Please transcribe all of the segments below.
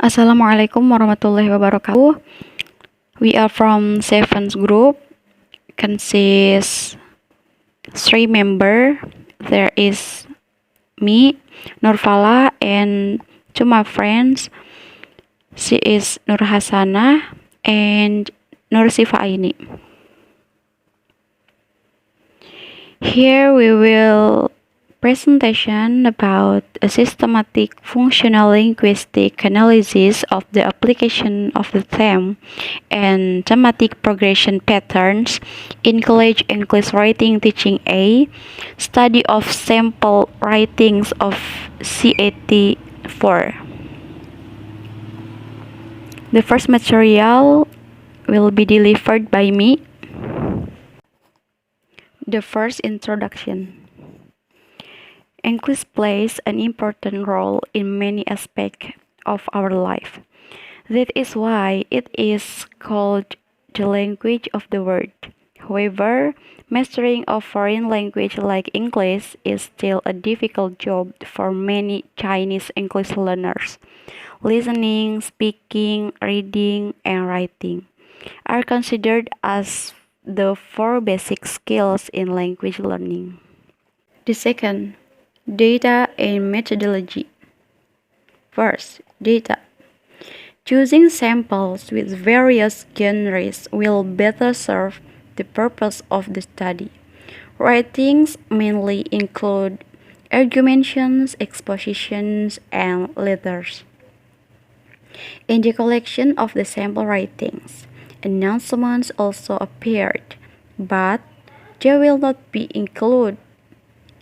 Assalamualaikum warahmatullahi wabarakatuh. We are from Seven's group, consists three member. There is me, Nurfala, and two my friends. She is Nur Hasanah and Nur Sifaini. Here we will presentation about a systematic functional linguistic analysis of the application of the theme and thematic progression patterns in college English writing teaching A, study of sample writings of CAT 4. The first material will be delivered by me. The first introduction. English plays an important role in many aspects of our life. That is why it is called the language of the world. However, mastering a foreign language like English is still a difficult job for many Chinese English learners. Listening, speaking, reading, and writing are considered as the four basic skills in language learning. The second, data and methodology. First, data. Choosing samples with various genres will better serve the purpose of the study. Writings mainly include argumentations, expositions, and letters. In the collection of the sample writings, announcements also appeared, but they will not be included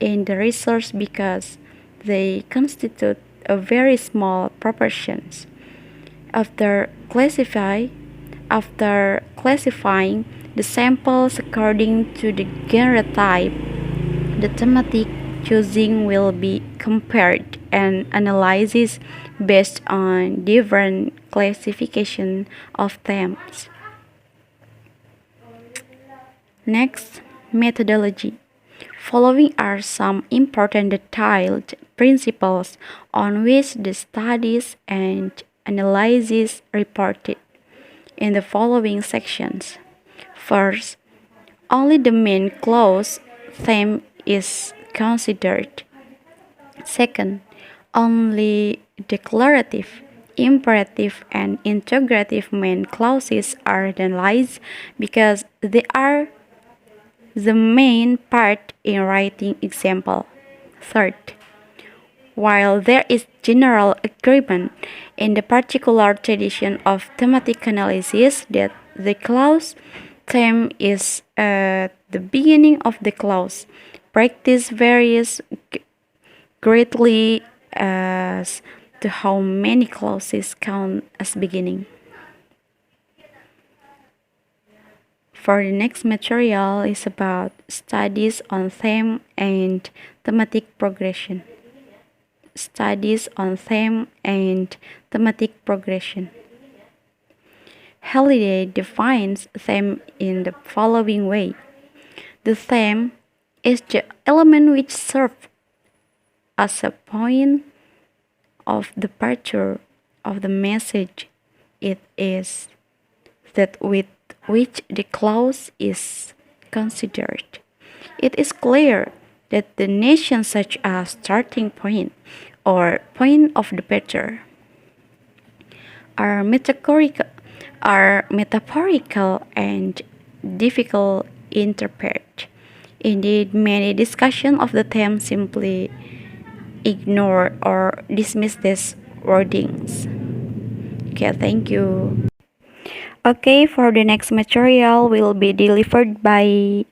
in the research because they constitute a very small proportions. After classifying the samples according to the genre type, the thematic choosing will be compared and analyzed based on different classification of themes. Next, methodology. Following are some important detailed principles on which the studies and analysis reported in the following sections. First, only the main clause theme is considered. Second, only declarative, imperative, and integrative main clauses are analyzed because they are the main part in writing example. Third, while there is general agreement in the particular tradition of thematic analysis that the clause theme is at the beginning of the clause, practice varies greatly as to how many clauses count as beginning. For the next material is about studies on theme and thematic progression. Studies on theme and thematic progression. Halliday defines theme in the following way. The theme is the element which serves as a point of departure of the message. It is that with which the clause is considered. It is clear that the notions such as starting point or point of departure are metaphorical and difficult to interpret. Indeed, many discussions of the theme simply ignore or dismiss these wordings. Okay, thank you. Okay, for the next material will be delivered by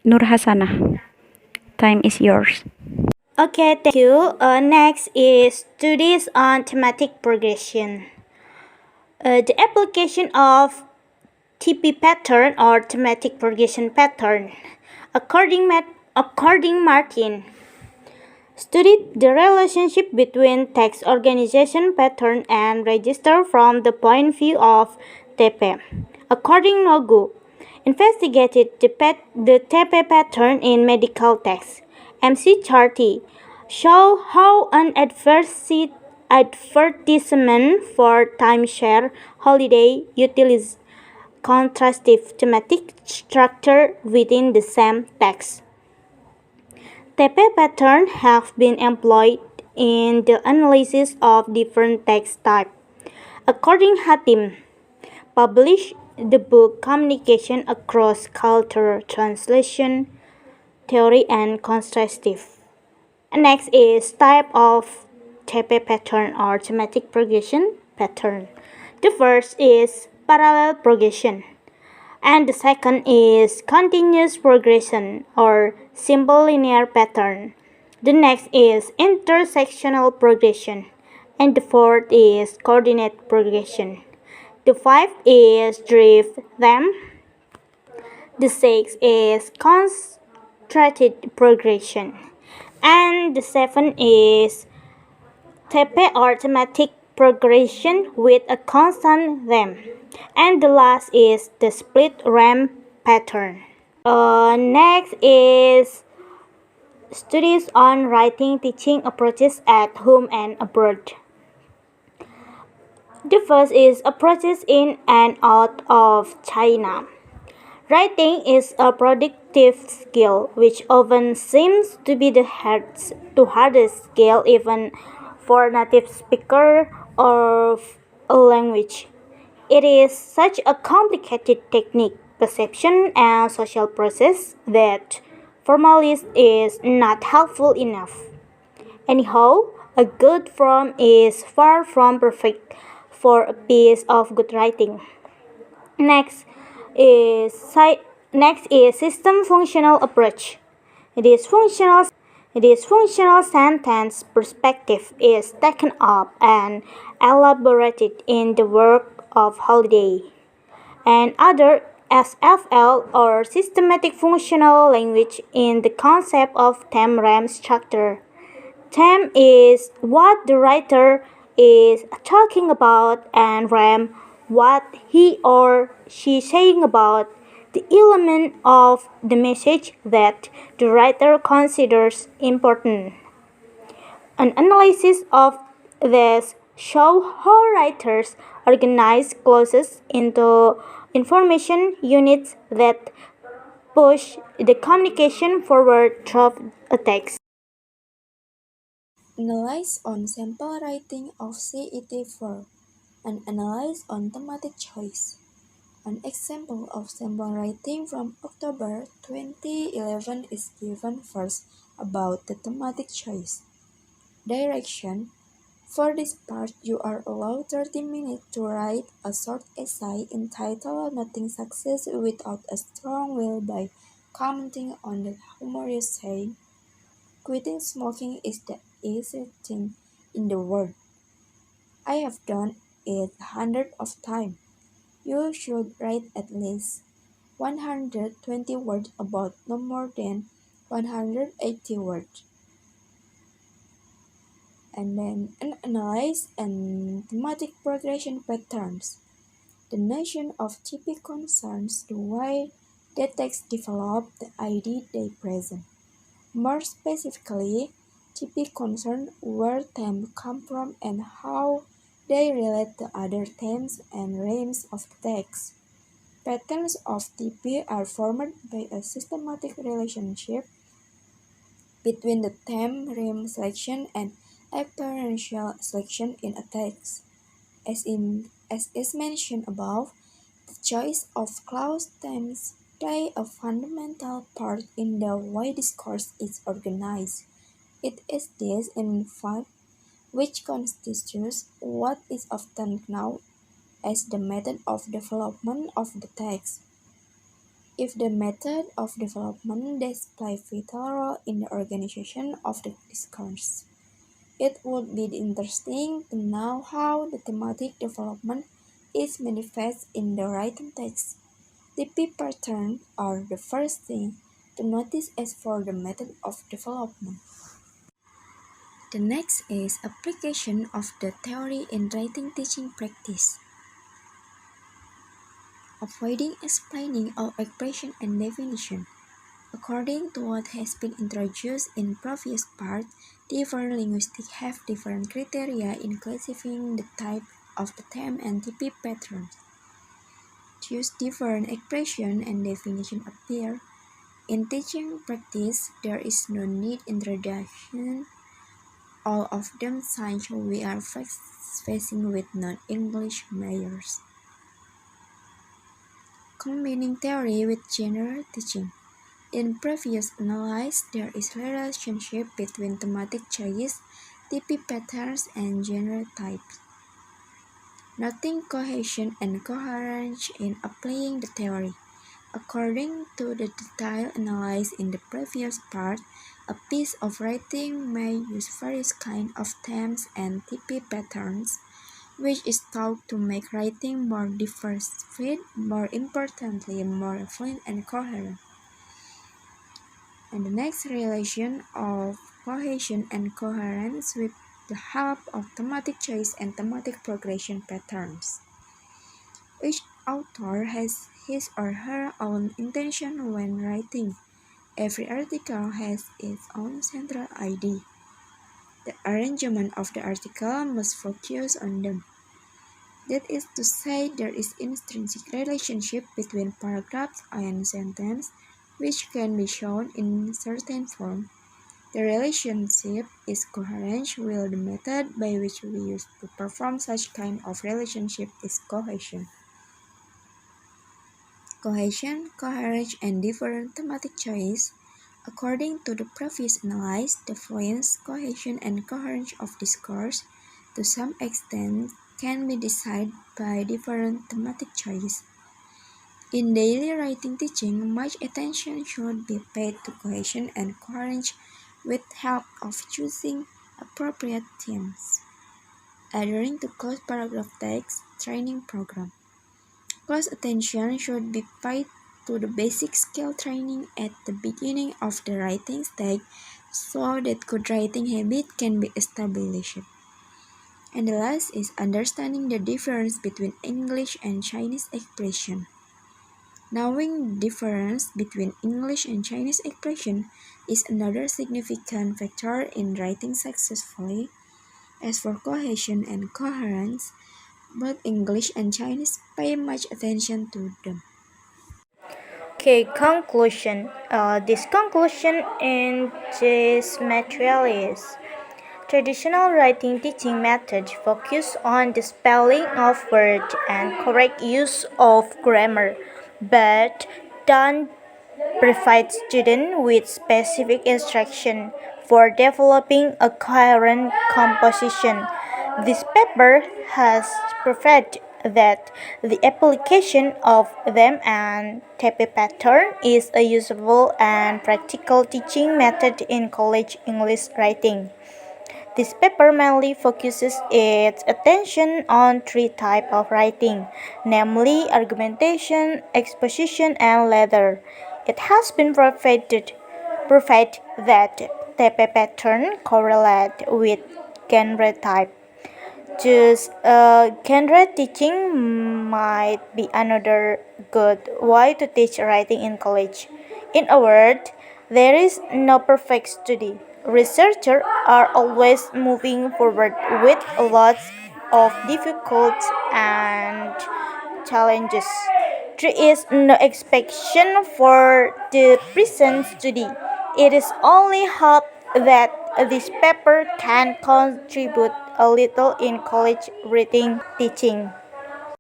Nur Hasanah. Time is yours. Okay, thank you. Next is studies on thematic progression. The application of TP pattern or thematic progression pattern. According Martin, studied the relationship between text organization pattern and register from the point of view of TP. According Nogu, investigated the TP pattern in medical text. MC Charty show how an advertisement for timeshare holiday utilize contrastive thematic structure within the same text. TP patterns have been employed in the analysis of different text types. According Hatim, published the book Communication Across Culture Translation, Theory and Contrastive. Next is type of TP pattern or thematic progression pattern. The first is parallel progression, and the second is continuous progression or simple linear pattern. The next is intersectional progression, and the fourth is coordinate progression. The fifth is drift them. The sixth is concentrated progression, and the seventh is TP or thematic progression with a constant them. And the last is the split RAM pattern. Next is studies on writing teaching approaches at home and abroad. The first is approaches in and out of China. Writing is a productive skill which often seems to be the hardest skill even for native speaker of a language. It is such a complicated technique, perception, and social process that formalist is not helpful enough. Anyhow, a good form is far from perfect for a piece of good writing. Next is system functional approach. This functional sentence perspective is taken up and elaborated in the work of Holiday and other SFL or systematic functional language in the concept of theme-ram structure. Theme is what the writer is talking about, and ram what he or she saying about the element of the message that the writer considers important. An analysis of this shows how writers organize clauses into information units that push the communication forward through a text. Analyze on sample writing of CET4 and analyze on thematic choice. An example of sample writing from October 2011 is given first about the thematic choice. Direction. For this part, you are allowed 30 minutes to write a short essay entitled Nothing Success Without a Strong Will by commenting on the humorous saying, quitting smoking is the easiest thing in the world. I have done it hundreds of times. You should write at least 120 words about no more than 180 words. And then analyze and thematic progression patterns. The notion of TP concerns the way the text develop the idea they present. More specifically, TP concerns where themes come from and how they relate to other themes and realms of the text. Patterns of TP are formed by a systematic relationship between the theme rhyme selection and experiential selection in a text. As is mentioned above, the choice of clause themes play a fundamental part in the way discourse is organized. It is this, in fact, which constitutes what is often known as the method of development of the text. If the method of development displays vital role in the organization of the discourse, it would be interesting to know how the thematic development is manifest in the written text. The P pattern are the first thing to notice as for the method of development. The next is application of the theory in writing teaching practice. Avoiding explaining all expression and definition. According to what has been introduced in previous part, different linguistics have different criteria in classifying the type of the theme and TP patterns. Thus, different expression and definition appear. In teaching practice, there is no need introduction all of them since we are facing with non-English majors. Combining theory with general teaching. In previous analysis, there is relationship between thematic choice, TP patterns, and genre types. Noting cohesion and coherence in applying the theory. According to the detailed analysis in the previous part, a piece of writing may use various kinds of themes and TP patterns, which is thought to make writing more diversified, more importantly, more fluent and coherent. And the next relation of cohesion and coherence with the help of thematic choice and thematic progression patterns. Each author has his or her own intention when writing. Every article has its own central idea. The arrangement of the article must focus on them. That is to say, there is intrinsic relationship between paragraphs and sentences, which can be shown in certain form. The relationship is coherent, while the method by which we use to perform such kind of relationship is cohesion. Cohesion, coherence, and different thematic choice. According to the previous analysis, the fluence, cohesion, and coherence of discourse, to some extent, can be decided by different thematic choice. In daily writing teaching, much attention should be paid to cohesion and coherence with help of choosing appropriate themes. Adhering to closed paragraph text training program. Close attention should be paid to the basic skill training at the beginning of the writing stage so that good writing habit can be established. And the last is understanding the difference between English and Chinese expression. Knowing the difference between English and Chinese expression is another significant factor in writing successfully. As for cohesion and coherence, both English and Chinese pay much attention to them. Okay, conclusion. This conclusion in this material is traditional writing teaching methods focus on the spelling of words and correct use of grammar, but don't provide students with specific instruction for developing a coherent composition. This paper has proved that the application of them and TP pattern is a useful and practical teaching method in college English writing. This paper mainly focuses its attention on three types of writing, namely argumentation, exposition, and letter. It has been proved that TP pattern correlate with genre type. Just genre teaching might be another good way to teach writing in college. In a word, there is no perfect study. Researchers are always moving forward with lots of difficulties and challenges. There is no expectation for the present study. It is only hope that this paper can contribute a little in college reading teaching.